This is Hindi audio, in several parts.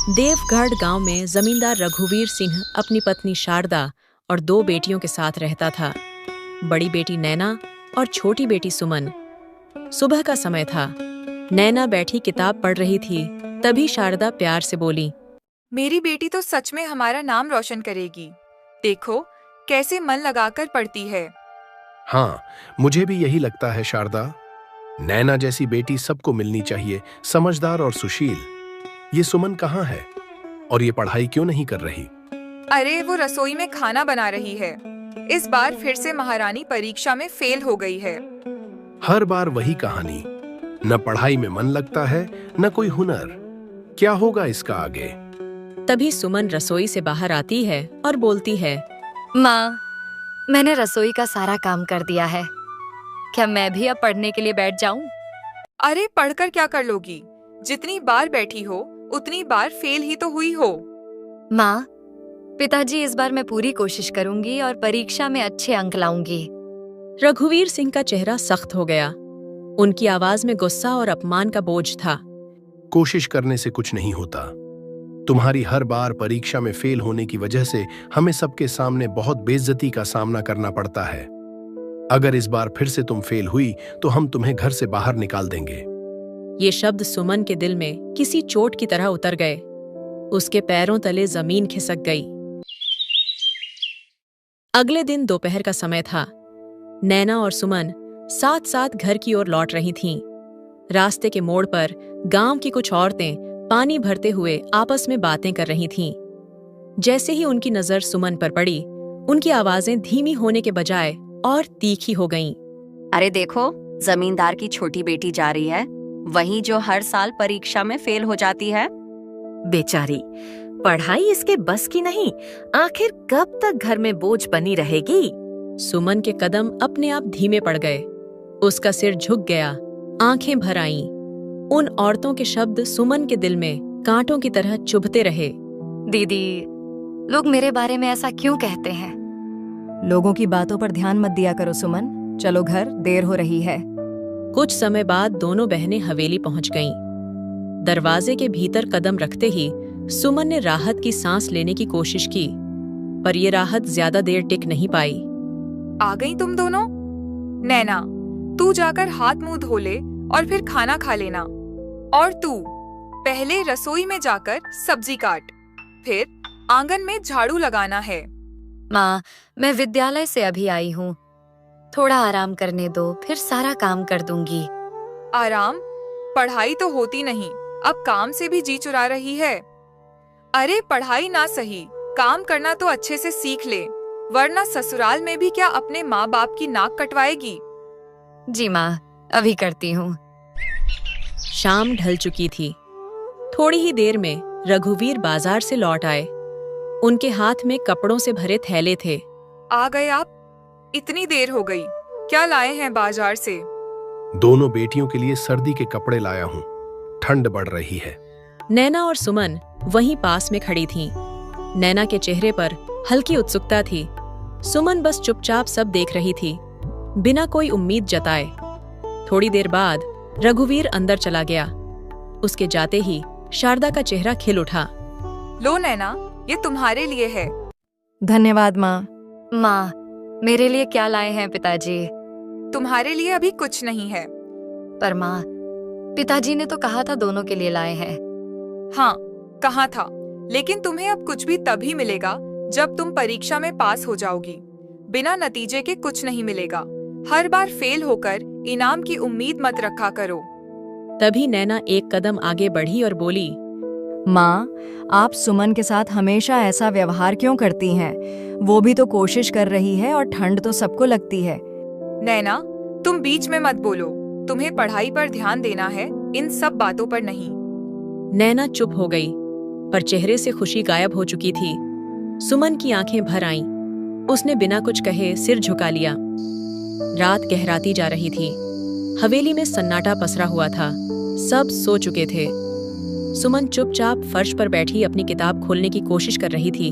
देवगढ़ गांव में जमींदार रघुवीर सिंह अपनी पत्नी शारदा और 2 बेटियों के साथ रहता था। बड़ी बेटी नैना और छोटी बेटी सुमन। सुबह का समय था। नैना बैठी किताब पढ़ रही थी, तभी शारदा प्यार से बोली, मेरी बेटी तो सच में हमारा नाम रोशन करेगी। देखो कैसे मन लगाकर पढ़ती है। हाँ, मुझे भी यही लगता है शारदा। नैना जैसी बेटी सबको मिलनी चाहिए, समझदार और सुशील। ये सुमन कहाँ है और ये पढ़ाई क्यों नहीं कर रही? अरे वो रसोई में खाना बना रही है। इस बार फिर से महारानी परीक्षा में फेल हो गई है। हर बार वही कहानी। न पढ़ाई में मन लगता है, न कोई हुनर। क्या होगा इसका आगे? तभी सुमन रसोई से बाहर आती है और बोलती है, माँ, मैंने रसोई का सारा काम कर दिया है। क्या मैं भी अब पढ़ने के लिए बैठ जाऊं? अरे पढ़कर क्या कर लोगी? जितनी बार बैठी हो उतनी बार फेल ही तो हुई हो। माँ, पिताजी, इस बार मैं पूरी कोशिश करूंगी और परीक्षा में अच्छे अंक लाऊंगी। रघुवीर सिंह का चेहरा सख्त हो गया। उनकी आवाज में गुस्सा और अपमान का बोझ था। कोशिश करने से कुछ नहीं होता। तुम्हारी हर बार परीक्षा में फेल होने की वजह से हमें सबके सामने बहुत बेइज्जती का सामना करना पड़ता है। अगर इस बार फिर से तुम फेल हुई तो हम तुम्हें घर से बाहर निकाल देंगे। ये शब्द सुमन के दिल में किसी चोट की तरह उतर गए। उसके पैरों तले जमीन खिसक गई। अगले दिन दोपहर का समय था। नैना और सुमन साथ साथ घर की ओर लौट रही थीं। रास्ते के मोड़ पर गांव की कुछ औरतें पानी भरते हुए आपस में बातें कर रही थीं। जैसे ही उनकी नजर सुमन पर पड़ी, उनकी आवाजें धीमी होने के बजाय और तीखी हो गईं। अरे देखो, जमींदार की छोटी बेटी जा रही है, वही जो हर साल परीक्षा में फेल हो जाती है। बेचारी, पढ़ाई इसके बस की नहीं। आखिर कब तक घर में बोझ बनी रहेगी? सुमन के कदम अपने आप धीमे पड़ गए। उसका सिर झुक गया, आंखें भर आईं। उन औरतों के शब्द सुमन के दिल में कांटों की तरह चुभते रहे। दीदी, लोग मेरे बारे में ऐसा क्यों कहते हैं? लोगों की बातों पर ध्यान मत दिया करो सुमन। चलो घर, देर हो रही है। कुछ समय बाद दोनों बहनें हवेली पहुंच गईं। दरवाजे के भीतर कदम रखते ही सुमन ने राहत की सांस लेने की कोशिश की, पर यह राहत ज्यादा देर टिक नहीं पाई। आ गई तुम दोनों? नैना, तू जाकर हाथ मुंह धो ले और फिर खाना खा लेना। और तू पहले रसोई में जाकर सब्जी काट, फिर आंगन में झाड़ू लगाना है। माँ, मैं विद्यालय से अभी आई हूँ। थोड़ा आराम करने दो, फिर सारा काम कर दूंगी। आराम? पढ़ाई तो होती नहीं, अब काम से भी जी चुरा रही है। अरे पढ़ाई ना सही, काम करना तो अच्छे से सीख ले, वरना ससुराल में भी क्या अपने माँ बाप की नाक कटवाएगी? जी माँ, अभी करती हूँ। शाम ढल चुकी थी। थोड़ी ही देर में रघुवीर बाजार से लौट आए। उनके हाथ में कपड़ों से भरे थैले थे। आ गए आप? इतनी देर हो गई, क्या लाए हैं बाजार से? दोनों बेटियों के लिए सर्दी के कपड़े लाया हूँ। ठंड बढ़ रही है। नैना और सुमन वहीं पास में खड़ी थीं। नैना के चेहरे पर हल्की उत्सुकता थी। सुमन बस चुपचाप सब देख रही थी, बिना कोई उम्मीद जताए। थोड़ी देर बाद रघुवीर अंदर चला गया। उसके जाते ही शारदा का चेहरा खिल उठा। लो नैना, ये तुम्हारे लिए है। धन्यवाद माँ। माँ, मेरे लिए क्या लाए हैं पिताजी? तुम्हारे लिए अभी कुछ नहीं है। पर माँ, पिताजी ने तो कहा था दोनों के लिए लाए हैं। हाँ, कहा था, लेकिन तुम्हें अब कुछ भी तभी मिलेगा जब तुम परीक्षा में पास हो जाओगी। बिना नतीजे के कुछ नहीं मिलेगा। हर बार फेल होकर इनाम की उम्मीद मत रखा करो। तभी नैना एक कदम आगे बढ़ी और बोली, माँ, आप सुमन के साथ हमेशा ऐसा व्यवहार क्यों करती हैं? वो भी तो कोशिश कर रही है और ठंड तो सबको लगती है। नैना, तुम बीच में मत बोलो। तुम्हें पढ़ाई पर ध्यान देना है, इन सब बातों पर नहीं। नैना चुप हो गई, पर चेहरे से खुशी गायब हो चुकी थी। सुमन की आंखें भर आईं। उसने बिना कुछ कहे सिर झुका लिया। रात गहराती जा रही थी। हवेली में सन्नाटा पसरा हुआ था। सब सो चुके थे। सुमन चुपचाप फर्श पर बैठी अपनी किताब खोलने की कोशिश कर रही थी।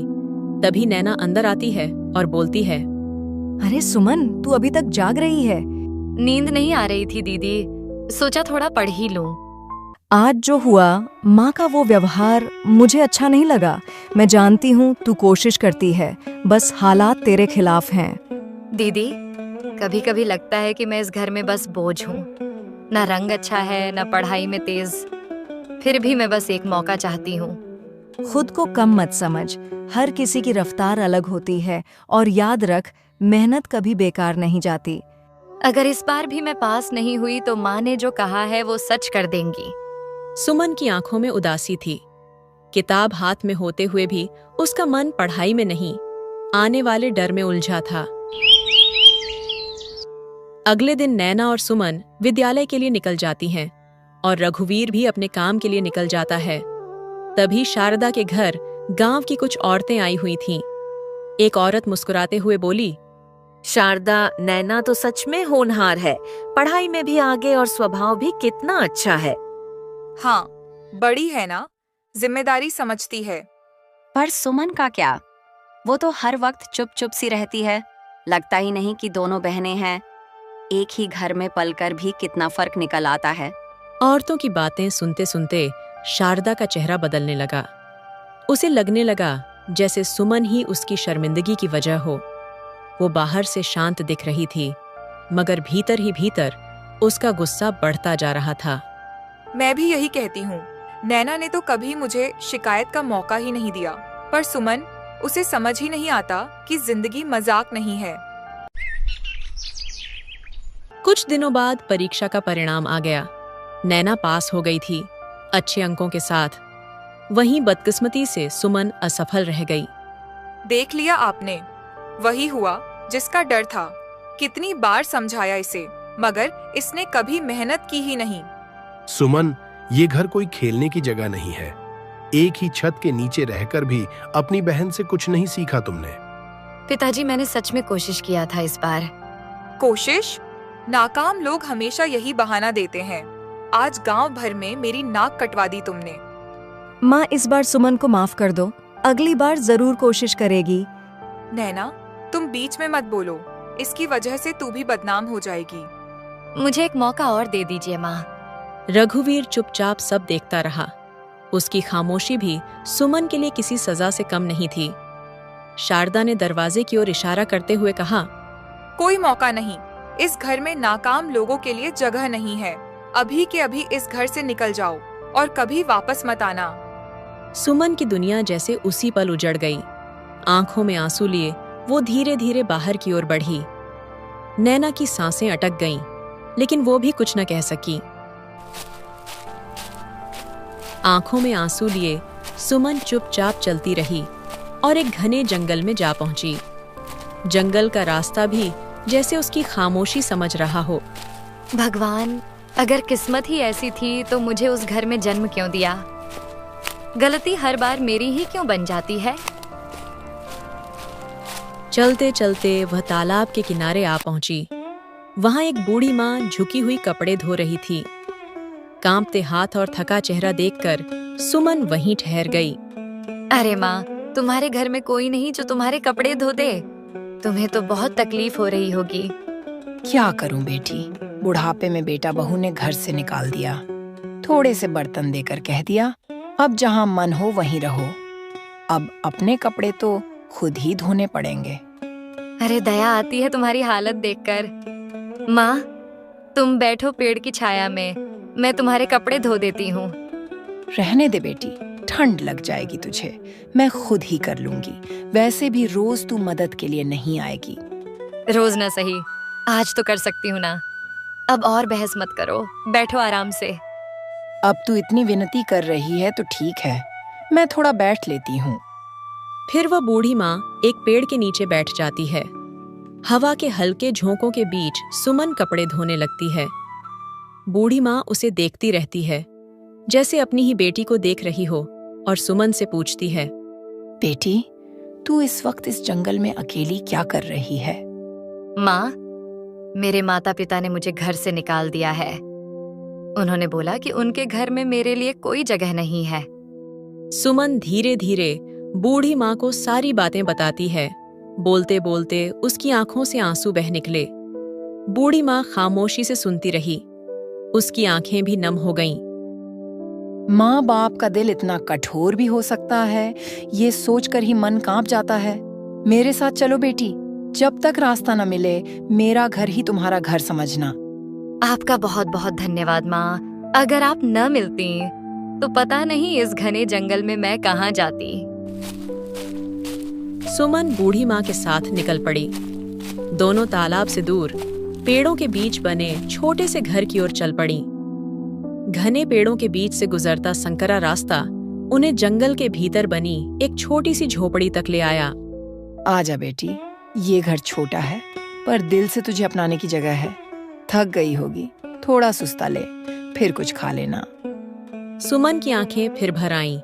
तभी नैना अंदर आती है और बोलती है, अरे सुमन, तू अभी तक जाग रही है? नींद नहीं आ रही थी दीदी, सोचा थोड़ा पढ़ ही लूं। आज जो हुआ, माँ का वो व्यवहार मुझे अच्छा नहीं लगा। मैं जानती हूँ तू कोशिश करती है, बस हालात तेरे खिलाफ हैं। दीदी, कभी कभी लगता है कि मैं इस घर में बस बोझ हूँ। ना रंग अच्छा है, ना पढ़ाई में तेज। फिर भी मैं बस एक मौका चाहती हूँ। खुद को कम मत समझ, हर किसी की रफ्तार अलग होती है और याद रख, मेहनत कभी बेकार नहीं जाती। अगर इस बार भी मैं पास नहीं हुई तो माँ ने जो कहा है वो सच कर देंगी। सुमन की आंखों में उदासी थी। किताब हाथ में होते हुए भी उसका मन पढ़ाई में नहीं, आने वाले डर में उलझा था। अगले दिन नैना और सुमन विद्यालय के लिए निकल जाती हैं और रघुवीर भी अपने काम के लिए निकल जाता है। तभी शारदा के घर गांव की कुछ औरतें आई हुई थीं। एक औरत मुस्कुराते हुए बोली, शारदा, नैना तो सच में होनहार है, पढ़ाई में भी आगे और स्वभाव भी कितना अच्छा है। हाँ, बड़ी है ना, जिम्मेदारी समझती है। पर सुमन का क्या? वो तो हर वक्त चुप चुप सी रहती है। लगता ही नहीं कि दोनों बहनें हैं। एक ही घर में पलकर भी कितना फर्क निकल आता है। औरतों की बातें सुनते सुनते शारदा का चेहरा बदलने लगा। उसे लगने लगा जैसे सुमन ही उसकी शर्मिंदगी की वजह हो। वो बाहर से शांत दिख रही थी, मगर भीतर ही भीतर उसका गुस्सा बढ़ता जा रहा था। मैं भी यही कहती हूँ। नैना ने तो कभी मुझे शिकायत का मौका ही नहीं दिया, पर सुमन, उसे समझ ही नहीं आता कि जिंदगी मजाक नहीं है। कुछ दिनों बाद परीक्षा का परिणाम आ गया। नैना पास हो गई थी, अच्छे अंकों के साथ। वहीं बदकिस्मती से सुमन असफल रह गई। देख लिया आपने, वही हुआ जिसका डर था। कितनी बार समझाया इसे, मगर इसने कभी मेहनत की ही नहीं। सुमन, ये घर कोई खेलने की जगह नहीं है। एक ही छत के नीचे रहकर भी अपनी बहन से कुछ नहीं सीखा तुमने। पिताजी, मैंने सच में कोशिश किया था इस बार। कोशिश? नाकाम लोग हमेशा यही बहाना देते हैं। आज गांव भर में मेरी नाक कटवा दी तुमने। माँ, इस बार सुमन को माफ कर दो, अगली बार जरूर कोशिश करेगी। नैना, तुम बीच में मत बोलो, इसकी वजह से तू भी बदनाम हो जाएगी। मुझे एक मौका और दे दीजिए माँ। रघुवीर चुपचाप सब देखता रहा। उसकी खामोशी भी सुमन के लिए किसी सजा से कम नहीं थी। शारदा ने दरवाजे की ओर इशारा करते हुए कहा, कोई मौका नहीं। इस घर में नाकाम लोगों के लिए जगह नहीं है। अभी के अभी इस घर से निकल जाओ और कभी वापस मत आना। सुमन की दुनिया जैसे उसी पल उजड़ गई। आंखों में आंसू लिए वो धीरे धीरे बाहर की ओर बढ़ी। नैना की सांसें अटक गईं, लेकिन वो भी कुछ न कह सकी। आंखों में आंसू लिए सुमन चुपचाप चलती रही और एक घने जंगल में जा पहुंची। जंगल का रास्ता भी जैसे उसकी खामोशी समझ रहा हो। भगवान, अगर किस्मत ही ऐसी थी तो मुझे उस घर में जन्म क्यों दिया? गलती हर बार मेरी ही क्यों बन जाती है? चलते चलते वह तालाब के किनारे आ पहुंची। वहां एक बूढ़ी माँ झुकी हुई कपड़े धो रही थी। कांपते हाथ और थका चेहरा देखकर सुमन वहीं ठहर गई। अरे माँ, तुम्हारे घर में कोई नहीं जो तुम्हारे कपड़े धो दे? तुम्हें तो बहुत तकलीफ हो रही होगी। क्या करूं बेटी, बुढ़ापे में बेटा बहू ने घर से निकाल दिया। थोड़े से बर्तन देकर कह दिया, अब जहां मन हो वहीं रहो। अब अपने कपड़े तो खुद ही धोने पड़ेंगे। अरे दया आती है तुम्हारी हालत देखकर। माँ, तुम बैठो पेड़ की छाया में, मैं तुम्हारे कपड़े धो देती हूँ। रहने दे बेटी, ठंड लग जाएगी तुझे, मैं खुद ही कर लूंगी। वैसे भी रोज तू मदद के लिए नहीं आएगी। रोज ना सही, आज तो कर सकती हूँ ना। अब और बहस मत करो, बैठो आराम से। अब तू इतनी विनती कर रही है तो ठीक है, मैं थोड़ा बैठ लेती हूँ। फिर वह बूढ़ी माँ एक पेड़ के नीचे बैठ जाती है। हवा के हल्के झोंकों के बीच सुमन कपड़े धोने लगती है। बूढ़ी माँ उसे देखती रहती है, जैसे अपनी ही बेटी को देख रही हो, और सुमन से पूछती है, बेटी, तू इस वक्त इस जंगल में अकेली क्या कर रही है? माँ, मेरे माता पिता ने मुझे घर से निकाल दिया है। उन्होंने बोला कि उनके घर में मेरे लिए कोई जगह नहीं है। सुमन धीरे धीरे बूढ़ी माँ को सारी बातें बताती है। बोलते बोलते उसकी आंखों से आंसू बह निकले। बूढ़ी माँ खामोशी से सुनती रही। उसकी आंखें भी नम हो गईं। माँ बाप का दिल इतना कठोर भी हो सकता है, ये सोचकर ही मन कांप जाता है। मेरे साथ चलो बेटी, जब तक रास्ता न मिले मेरा घर ही तुम्हारा घर समझना। आपका बहुत बहुत धन्यवाद माँ। अगर आप न मिलती तो पता नहीं इस घने जंगल में मैं कहाँ जाती। सुमन बूढ़ी माँ के साथ निकल पड़ी। दोनों तालाब से दूर पेड़ों के बीच बने छोटे से घर की ओर चल पड़ी। घने पेड़ों के बीच से गुजरता संकरा रास्ता उन्हें जंगल के भीतर बनी एक छोटी सी झोपड़ी तक ले आया। आजा बेटी, ये घर छोटा है पर दिल से तुझे अपनाने की जगह है। थक गई होगी, थोड़ा सुस्ता ले, फिर कुछ खा लेना। सुमन की आंखें फिर भर आईं।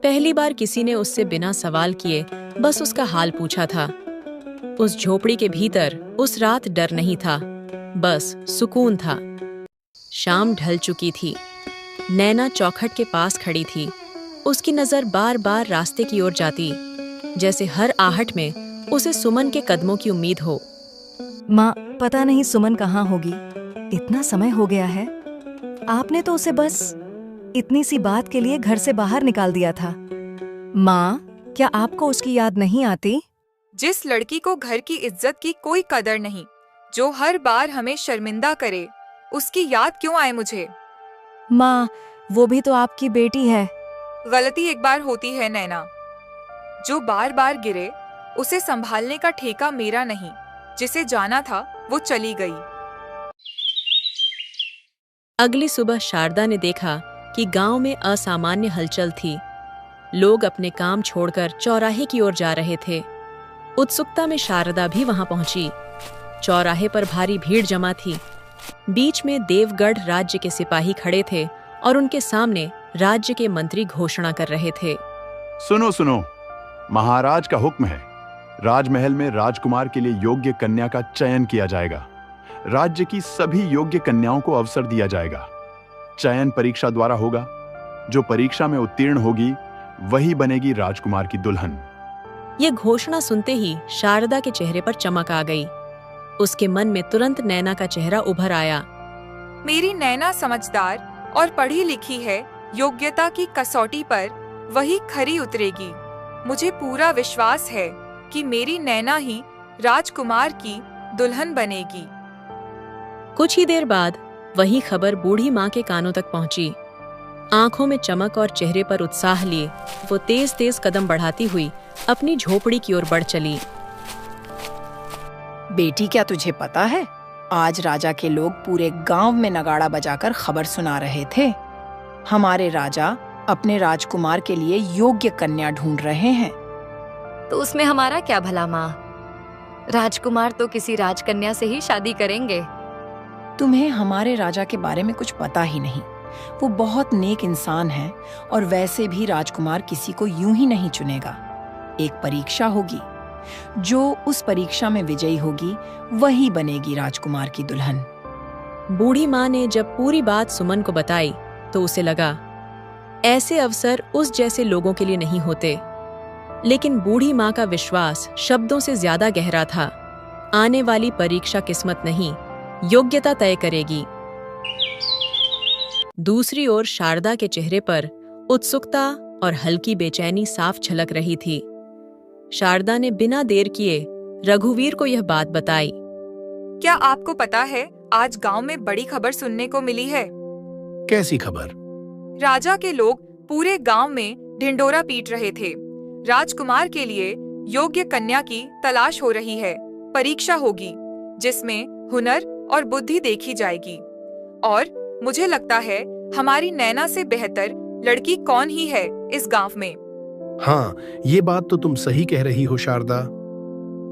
पहली बार किसी ने उससे बिना सवाल किए बस उसका हाल पूछा था। उस झोपड़ी के भीतर उस रात डर नहीं था, बस सुकून था। शाम ढल चुकी थी। नैना चौखट के पास खड़ी थी। उसकी नजर बार बार रास्ते की ओर जाती, जैसे हर आहट में उसे सुमन के कदमों की उम्मीद हो। माँ, पता नहीं सुमन कहाँ होगी। इतना समय हो गया है। आपने तो उसे बस इतनी सी बात के लिए घर से बाहर निकाल दिया था। माँ, क्या आपको उसकी याद नहीं आती? जिस लड़की को घर की इज्जत की कोई कदर नहीं, जो हर बार हमें शर्मिंदा करे, उसकी याद क्यों आए मुझे? माँ, वो भी तो आपकी बेटी है। गलती एक बार होती है नैना। जो बार बार गिरे उसे संभालने का ठेका मेरा नहीं। जिसे जाना था वो चली गई। अगली सुबह शारदा ने देखा कि गांव में असामान्य हलचल थी। लोग अपने काम छोड़कर चौराहे की ओर जा रहे थे। उत्सुकता में शारदा भी वहां पहुंची। चौराहे पर भारी भीड़ जमा थी। बीच में देवगढ़ राज्य के सिपाही खड़े थे और उनके सामने राज्य के मंत्री घोषणा कर रहे थे। सुनो सुनो, महाराज का हुक्म है। राजमहल में राजकुमार के लिए योग्य कन्या का चयन किया जाएगा। राज्य की सभी योग्य कन्याओं को अवसर दिया जाएगा। चयन परीक्षा द्वारा होगा। जो परीक्षा में उत्तीर्ण होगी वही बनेगी राजकुमार की दुल्हन। ये घोषणा सुनते ही शारदा के चेहरे पर चमक आ गई। उसके मन में तुरंत नैना का चेहरा उभर आया। मेरी नैना समझदार और पढ़ी लिखी है। योग्यता की कसौटी पर वही खरी उतरेगी। मुझे पूरा विश्वास है कि मेरी नैना ही राजकुमार की दुल्हन बनेगी। कुछ ही देर बाद वही खबर बूढ़ी माँ के कानों तक पहुंची। आंखों में चमक और चेहरे पर उत्साह लिए वो तेज तेज कदम बढ़ाती हुई अपनी झोपड़ी की ओर बढ़ चली। बेटी, क्या तुझे पता है, आज राजा के लोग पूरे गांव में नगाड़ा बजाकर खबर सुना रहे थे। हमारे राजा अपने राजकुमार के लिए योग्य कन्या ढूंढ रहे हैं। तो उसमें हमारा क्या भला माँ? राजकुमार तो किसी राजकन्या से ही शादी करेंगे। तुम्हें हमारे राजा के बारे में कुछ पता ही नहीं। वो बहुत नेक इंसान है और वैसे भी राजकुमार किसी को यूं ही नहीं चुनेगा। एक परीक्षा होगी। जो उस परीक्षा में विजयी होगी वही बनेगी राजकुमार की दुल्हन। बूढ़ी माँ ने जब पूरी बात सुमन को बताई तो उसे लगा ऐसे अवसर उस जैसे लोगों के लिए नहीं होते। लेकिन बूढ़ी माँ का विश्वास शब्दों से ज्यादा गहरा था। आने वाली परीक्षा किस्मत नहीं, योग्यता तय करेगी। दूसरी ओर शारदा के चेहरे पर उत्सुकता और हल्की बेचैनी साफ झलक रही थी। शारदा ने बिना देर किए रघुवीर को यह बात बताई। क्या आपको पता है, आज गांव में बड़ी खबर सुनने को मिली है। कैसी खबर? राजा के लोग पूरे गांव में ढिंडोरा पीट रहे थे। राजकुमार के लिए योग्य कन्या की तलाश हो रही है। परीक्षा होगी जिसमें हुनर और बुद्धि देखी जाएगी। और मुझे लगता है हमारी नैना से बेहतर लड़की कौन ही है इस गांव में। हाँ, ये बात तो तुम सही कह रही हो शारदा।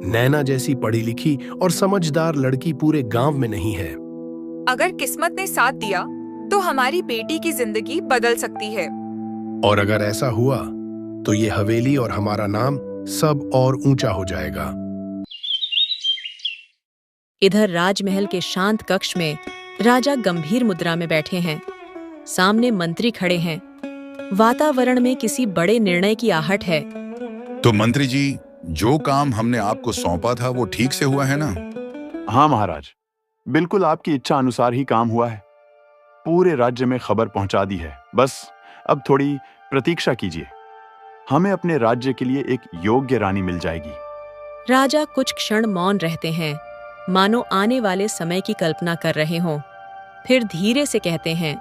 नैना जैसी पढ़ी लिखी और समझदार लड़की पूरे गांव में नहीं है। अगर किस्मत ने साथ दिया तो हमारी बेटी की जिंदगी बदल सकती है। और अगर ऐसा हुआ तो ये हवेली और हमारा नाम सब और ऊंचा हो जाएगा। इधर राजमहल के शांत कक्ष में राजा गंभीर मुद्रा में बैठे हैं। सामने मंत्री खड़े हैं। वातावरण में किसी बड़े निर्णय की आहट है। तो मंत्री जी, जो काम हमने आपको सौंपा था वो ठीक से हुआ है ना? हाँ महाराज, बिल्कुल आपकी इच्छा अनुसार ही काम हुआ है। पूरे राज्य में खबर पहुंचा दी है। बस अब थोड़ी प्रतीक्षा कीजिए, हमें अपने राज्य के लिए एक योग्य रानी मिल जाएगी। राजा कुछ क्षण मौन रहते हैं, मानो आने वाले समय की कल्पना कर रहे हों। फिर धीरे से कहते हैं,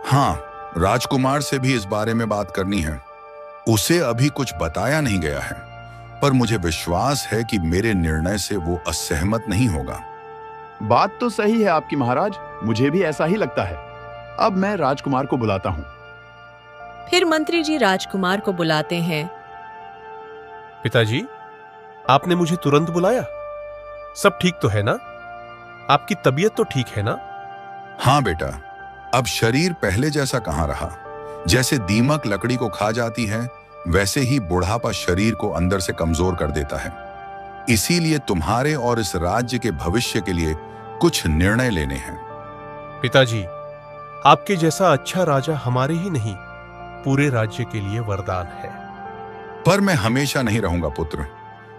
हाँ, राजकुमार से भी इस बारे में बात करनी है। उसे अभी कुछ बताया नहीं गया है, पर मुझे विश्वास है कि मेरे निर्णय से वो असहमत नहीं होगा। बात तो सही है आपकी महाराज, मुझे भी ऐसा ही लगता है। अब मैं राजकुमार को बुलाता हूँ। फिर मंत्री जी राजकुमार को बुलाते हैं। पिताजी, आपने मुझे तुरंत बुलाया। सब ठीक तो है ना? आपकी तबीयत तो ठीक है ना? हाँ बेटा, अब शरीर पहले जैसा कहाँ रहा। जैसे दीमक लकड़ी को खा जाती है, वैसे ही बुढ़ापा शरीर को अंदर से कमजोर कर देता है। इसीलिए तुम्हारे और इस राज्य के भविष्य के लिए कुछ निर्णय लेने हैं। पिताजी, आपके जैसा अच्छा राजा हमारे ही नहीं, पूरे राज्य के लिए वरदान है। पर मैं हमेशा नहीं रहूंगा पुत्र,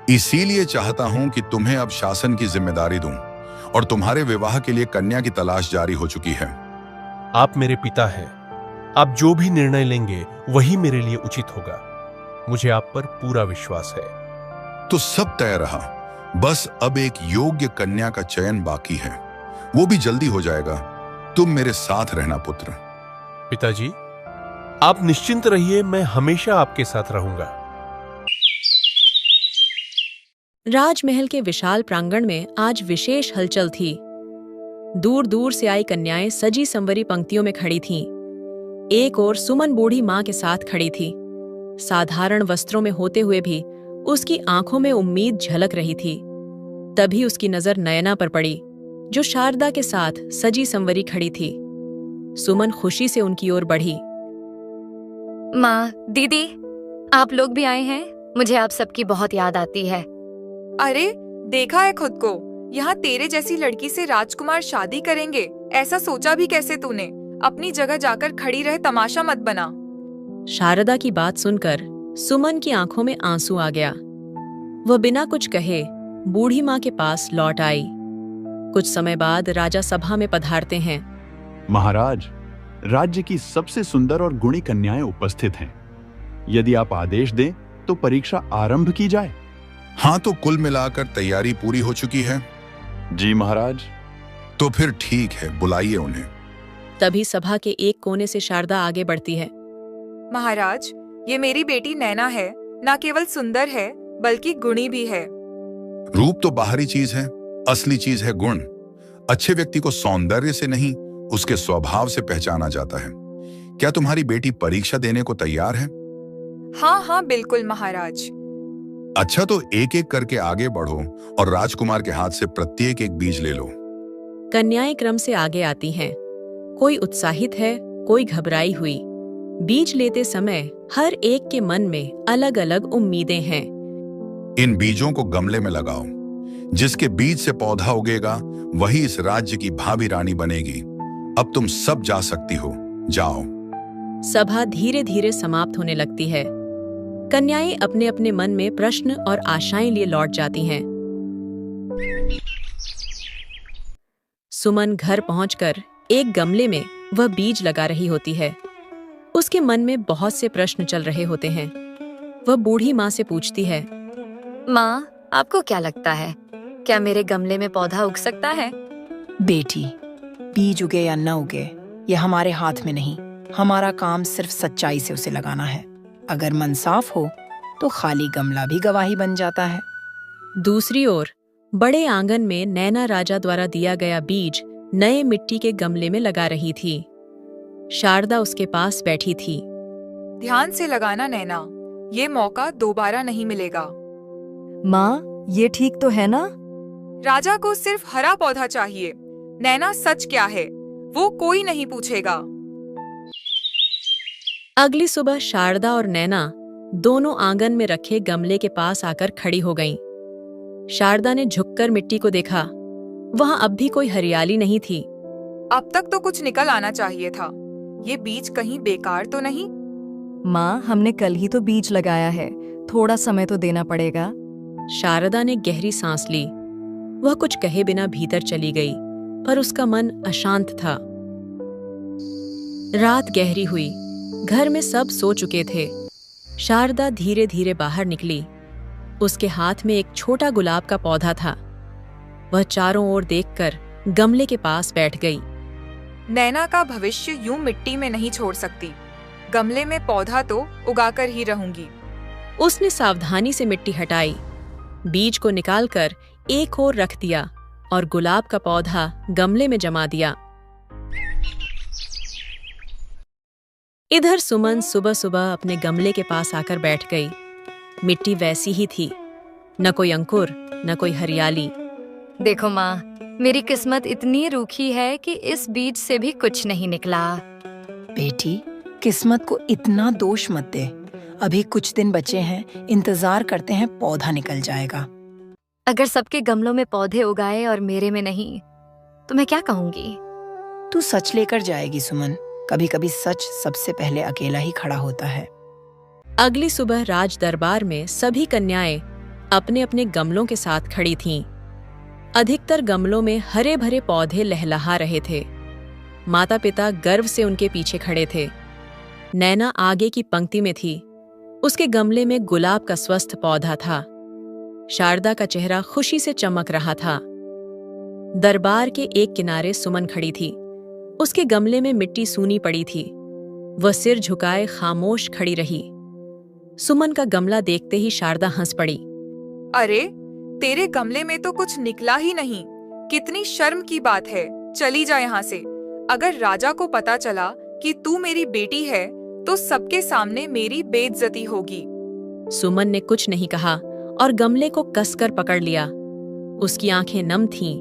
इसीलिए चाहता हूं कि तुम्हें अब शासन की जिम्मेदारी दूं और तुम्हारे विवाह के लिए कन्या की तलाश जारी हो चुकी है। आप मेरे पिता हैं, आप जो भी निर्णय लेंगे वही मेरे लिए उचित होगा। मुझे आप पर पूरा विश्वास है। तो सब तय रहा, बस अब एक योग्य कन्या का चयन बाकी है, वो भी जल्दी हो जाएगा। तुम मेरे साथ रहना पुत्र। पिताजी, आप निश्चिंत रहिए, मैं हमेशा आपके साथ रहूंगा। राजमहल के विशाल प्रांगण में आज विशेष हलचल थी। दूर दूर से आई कन्याएं सजी संवरी पंक्तियों में खड़ी थीं। एक ओर सुमन बूढ़ी मां के साथ खड़ी थी। साधारण वस्त्रों में होते हुए भी उसकी आंखों में उम्मीद झलक रही थी। तभी उसकी नजर नयना पर पड़ी, जो शारदा के साथ सजी संवरी खड़ी थी। सुमन खुशी से उनकी ओर बढ़ी। माँ, दीदी, आप लोग भी आए हैं? मुझे आप सबकी बहुत याद आती है। अरे, देखा है खुद को, यहाँ तेरे जैसी लड़की से राजकुमार शादी करेंगे, ऐसा सोचा भी कैसे तूने? अपनी जगह जाकर खड़ी रह, तमाशा मत बना। शारदा की बात सुनकर सुमन की आंखों में आंसू आ गया। वह बिना कुछ कहे बूढ़ी माँ के पास लौट आई। कुछ समय बाद राजा सभा में पधारते हैं। महाराज, राज्य की सबसे सुंदर और गुणी कन्याएं उपस्थित हैं। यदि आप आदेश दें तो परीक्षा आरंभ की जाए। हाँ, तो कुल मिलाकर तैयारी पूरी हो चुकी है। जी महाराज। तो फिर ठीक है, बुलाइए उन्हें। तभी सभा के एक कोने से शारदा आगे बढ़ती है। महाराज, ये मेरी बेटी नैना है। न केवल सुंदर है बल्कि गुणी भी है। रूप तो बाहरी चीज है, असली चीज है गुण। अच्छे व्यक्ति को सौंदर्य से नहीं, उसके स्वभाव से पहचाना जाता है। क्या तुम्हारी बेटी परीक्षा देने को तैयार है? हाँ हाँ, बिल्कुल महाराज। अच्छा, तो एक एक करके आगे बढ़ो और राजकुमार के हाथ से प्रत्येक एक बीज ले लो। कन्याएं क्रम से आगे आती हैं। कोई उत्साहित है, कोई घबराई हुई। बीज लेते समय हर एक के मन में अलग अलग उम्मीदें हैं। इन बीजों को गमले में लगाओ। जिसके बीज से पौधा उगेगा वही इस राज्य की भावी रानी बनेगी। अब तुम सब जा सकती हो, जाओ। सभा धीरे धीरे समाप्त होने लगती है। कन्याएं अपने अपने मन में प्रश्न और आशाएं लिए लौट जाती हैं। सुमन घर पहुंचकर एक गमले में वह बीज लगा रही होती है। उसके मन में बहुत से प्रश्न चल रहे होते हैं। वह बूढ़ी माँ से पूछती है, माँ, आपको क्या लगता है, क्या मेरे गमले में पौधा उग सकता है? बेटी, बीज उगे या न उगे ये हमारे हाथ में नहीं। हमारा काम सिर्फ सच्चाई से उसे लगाना है। अगर मन साफ हो तो खाली गमला भी गवाही बन जाता है। दूसरी ओर बड़े आंगन में नैना राजा द्वारा दिया गया बीज नए मिट्टी के गमले में लगा रही थी। शारदा उसके पास बैठी थी। ध्यान से लगाना नैना, ये मौका दोबारा नहीं मिलेगा। माँ, ये ठीक तो है ना? राजा को सिर्फ हरा पौधा चाहिए। नैना, सच क्या है वो कोई नहीं पूछेगा। अगली सुबह शारदा और नैना दोनों आंगन में रखे गमले के पास आकर खड़ी हो गईं। शारदा ने झुककर मिट्टी को देखा। वहां अब भी कोई हरियाली नहीं थी। अब तक तो कुछ निकल आना चाहिए था। ये बीज कहीं बेकार तो नहीं? माँ, हमने कल ही तो बीज लगाया है, थोड़ा समय तो देना पड़ेगा। शारदा ने गहरी सांस ली। वह कुछ कहे बिना भीतर चली गई, पर उसका मन अशांत था। रात गहरी हुई। घर में सब सो चुके थे। शारदा धीरे धीरे बाहर निकली। उसके हाथ में एक छोटा गुलाब का पौधा था। वह चारों ओर देखकर गमले के पास बैठ गई। नैना का भविष्य यूं मिट्टी में नहीं छोड़ सकती। गमले में पौधा तो उगाकर ही रहूंगी। उसने सावधानी से मिट्टी हटाई, बीज को निकालकर एक ओर रख दिया और गुलाब का पौधा गमले में जमा दिया। इधर सुमन सुबह सुबह अपने गमले के पास आकर बैठ गई। मिट्टी वैसी ही थी, न कोई अंकुर न कोई हरियाली। देखो माँ, मेरी किस्मत इतनी रूखी है कि इस बीज से भी कुछ नहीं निकला। बेटी, किस्मत को इतना दोष मत दे। अभी कुछ दिन बचे हैं, इंतजार करते हैं, पौधा निकल जाएगा। अगर सबके गमलों में पौधे उगाए और मेरे में नहीं, तो मैं क्या कहूंगी? तू सच लेकर जाएगी सुमन। कभी कभी सच सबसे पहले अकेला ही खड़ा होता है। अगली सुबह राज दरबार में सभी कन्याएं अपने अपने गमलों के साथ खड़ी थीं। अधिकतर गमलों में हरे भरे पौधे लहलहा रहे थे। माता पिता गर्व से उनके पीछे खड़े थे। नैना आगे की पंक्ति में थी। उसके गमले में गुलाब का स्वस्थ पौधा था। शारदा का चेहरा खुशी से चमक रहा था। दरबार के एक किनारे सुमन खड़ी थी। उसके गमले में मिट्टी सूनी पड़ी थी। वह सिर झुकाए खामोश खड़ी रही। सुमन का गमला देखते ही शारदा हंस पड़ी। अरे, तेरे गमले में तो कुछ निकला ही नहीं। कितनी शर्म की बात है। चली जा यहाँ से। अगर राजा को पता चला कि तू मेरी बेटी है तो सबके सामने मेरी बेइज्जती होगी। सुमन ने कुछ नहीं कहा और गमले को कसकर पकड़ लिया। उसकी आंखें नम थीं,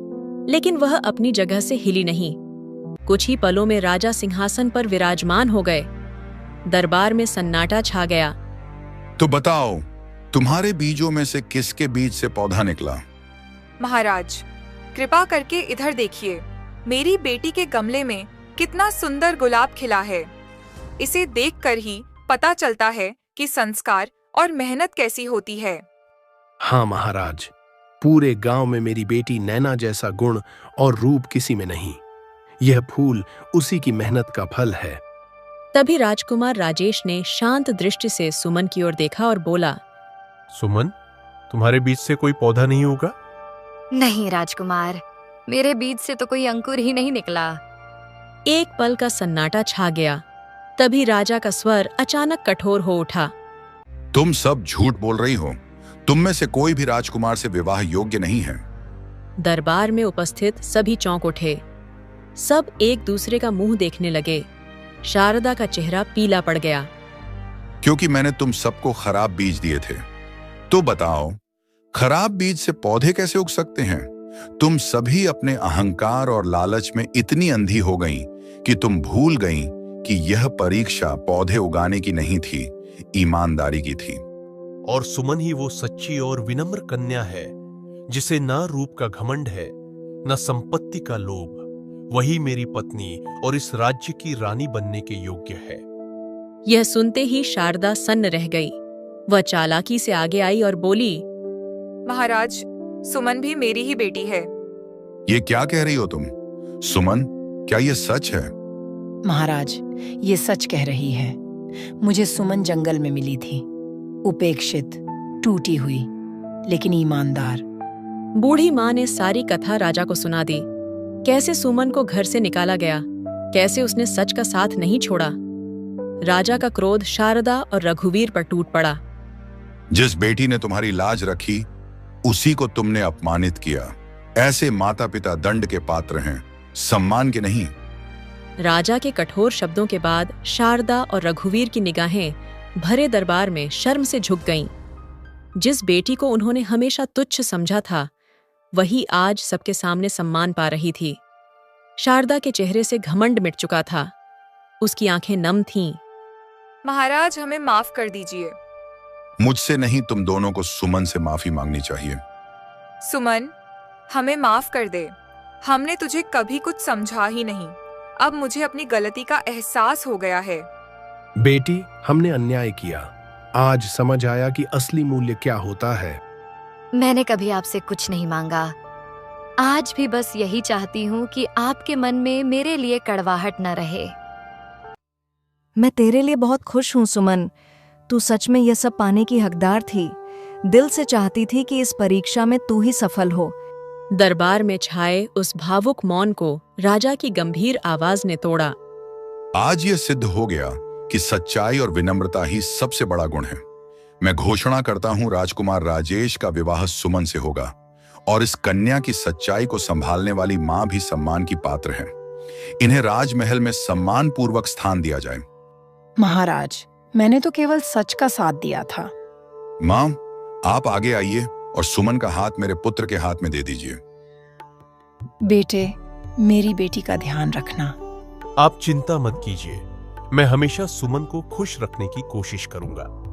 लेकिन वह अपनी जगह से हिली नहीं। कुछ ही पलों में राजा सिंहासन पर विराजमान हो गए। दरबार में सन्नाटा छा गया। तो बताओ, तुम्हारे बीजों में से किसके बीज से पौधा निकला? महाराज, कृपा करके इधर देखिए। मेरी बेटी के गमले में कितना सुंदर गुलाब खिला है। इसे देखकर ही पता चलता है कि संस्कार और मेहनत कैसी होती है। हाँ महाराज, पूरे गांव में मेरी बेटी नैना जैसा गुण और रूप किसी में नहीं। यह फूल उसी की मेहनत का फल है। तभी राजकुमार राजेश ने शांत दृष्टि से सुमन की ओर देखा और बोला, सुमन, तुम्हारे बीज से कोई पौधा नहीं होगा? नहीं राजकुमार, मेरे बीज से तो कोई अंकुर ही नहीं निकला। एक पल का सन्नाटा छा गया। तभी राजा का स्वर अचानक कठोर हो उठा। तुम सब झूठ बोल रही हो। तुम में से कोई भी राजकुमार से विवाह योग्य नहीं है। दरबार में उपस्थित सभी चौंक उठे। सब एक दूसरे का मुंह देखने लगे। शारदा का चेहरा पीला पड़ गया। क्योंकि मैंने तुम सबको खराब बीज दिए थे। तो बताओ, खराब बीज से पौधे कैसे उग सकते हैं? तुम सभी अपने अहंकार और लालच में इतनी अंधी हो गईं कि तुम भूल गईं कि यह परीक्षा पौधे उगाने की नहीं थी, ईमानदारी की थी। और सुमन ही वो सच्ची और विनम्र कन्या है जिसे न रूप का घमंड है न संपत्ति का लोभ। वही मेरी पत्नी और इस राज्य की रानी बनने के योग्य है। यह सुनते ही शारदा सन्न रह गई। वह चालाकी से आगे आई और बोली, महाराज, सुमन भी मेरी ही बेटी है। ये क्या कह रही हो तुम? सुमन, क्या ये सच है? महाराज, ये सच कह रही है। मुझे सुमन जंगल में मिली थी, उपेक्षित, टूटी हुई, लेकिन ईमानदार। बूढ़ी माँ ने सारी कथा राजा को सुना दी। कैसे सुमन को घर से निकाला गया, कैसे उसने सच का साथ नहीं छोड़ा। राजा का क्रोध शारदा और रघुवीर पर टूट पड़ा। जिस बेटी ने तुम्हारी लाज रखी, उसी को तुमने अपमानित किया। ऐसे माता पिता दंड के पात्र हैं, सम्मान के नहीं। राजा के कठोर शब्दों के बाद शारदा और रघुवीर की निगाहें भरे दरबार में शर्म से झुक गईं। जिस बेटी को उन्होंने हमेशा तुच्छ समझा था, वही आज सबके सामने सम्मान पा रही थी। शारदा के चेहरे से घमंड मिट चुका था। उसकी आंखें नम थीं। महाराज, हमें माफ कर दीजिए। मुझसे नहीं, तुम दोनों को सुमन से माफी मांगनी चाहिए। सुमन, हमें माफ कर दे। हमने तुझे कभी कुछ समझा ही नहीं। अब मुझे अपनी गलती का एहसास हो गया है। बेटी, हमने अन्याय किया। आज समझ आया कि असली मूल्य क्या होता है। मैंने कभी आपसे कुछ नहीं मांगा। आज भी बस यही चाहती हूँ कि आपके मन में मेरे लिए कड़वाहट न रहे। मैं तेरे लिए बहुत खुश हूँ सुमन। तू सच में यह सब पाने की हकदार थी। दिल से चाहती थी कि इस परीक्षा में तू ही सफल हो। दरबार में छाए उस भावुक मौन को राजा की गंभीर आवाज ने तोड़ा। आज यह सिद्ध हो गया कि सच्चाई और विनम्रता ही सबसे बड़ा गुण है। मैं घोषणा करता हूं, राजकुमार राजेश का विवाह सुमन से होगा और इस कन्या की सच्चाई को संभालने वाली मां भी सम्मान की पात्र है। इन्हें राजमहल में सम्मान पूर्वक स्थान दिया जाए। महाराज, मैंने तो केवल सच का साथ दिया था। मां, आप आगे आइए और सुमन का हाथ मेरे पुत्र के हाथ में दे दीजिए। बेटे, मेरी बेटी का ध्यान रखना। आप चिंता मत कीजिए, मैं हमेशा सुमन को खुश रखने की कोशिश करूंगा।